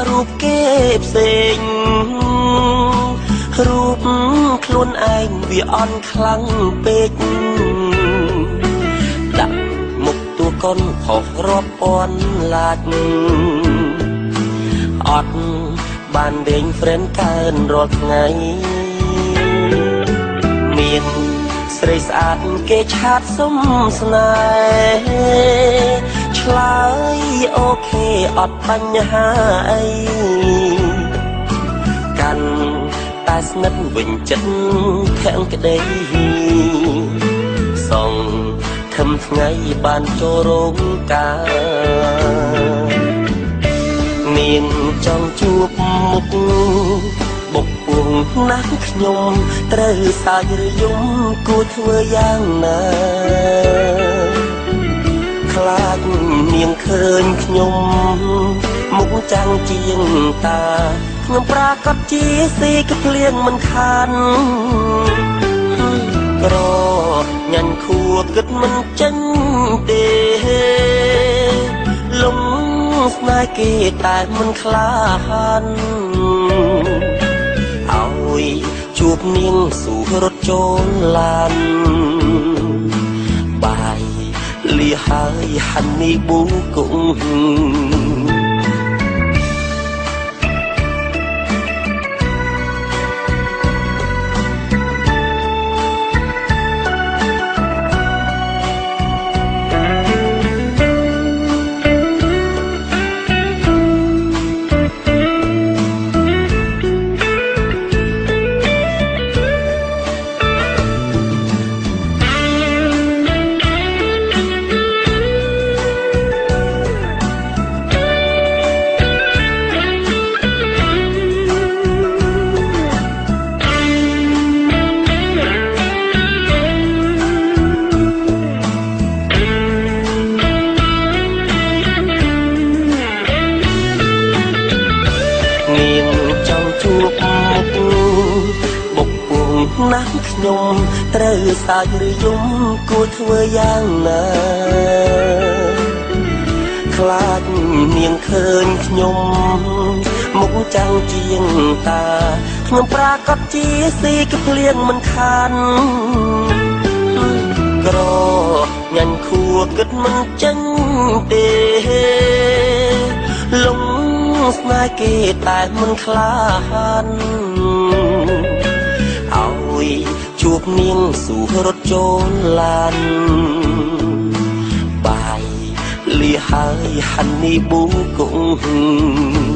រូបគេផ្សេងរូបខ្លួនឯងវាអន់ខ្លាំងពេកដាក់មុខតួកូនខុសរាប់ពាន់ឡាចអត់បានដេញ friend កើនរាល់ថ្ងៃមានស្រីស្អាតគេឆាតសុំស្នេហ៍ឆ្លើយអូខេអត់បញ្ហាអីកាន់តែស្និទ្ធវិញចិត្តខាងក្តីសងខំថ្ងៃបានចូលរោងការមានចង់ជួបមុខបុកពួងណាស់ខ្ញុំត្រូវសាយឬយំគួរធ្វើយ៉ាងណាខ្លាចនាងឃើញខ្ញុំមុខចាំងជាងតាខ្ញុំប្រាកដជាស៊ីក្ភ្លៀងមិនខានក្រញ៉ាញ់ខួគិតមិនចេញទេលំស្នេហ៍គេតែមិនខ្លាហានឲ្យជួបនាងស៊ូរត់ចូលឡានបាយលីហើយហាន់នេះប៊ូគង់ណាស់ខ្ញុំត្រូវសាយឬយំគួរធ្វើយ៉ាងណាខ្លាចនាងឃើញខ្ញុំមុខចាំងជាងតាខ្ញុំប្រាកដជាស៊ីក្ភ្លៀងមិនខានក្រញ៉ាញ់ខួគិតមិនចេញទេលំស្នេហ៍គេតែមិនខ្លាហានជួបនាងស៊ូរត់ចូលឡានបាយលីហើយហាន់នេះប៊ូគង់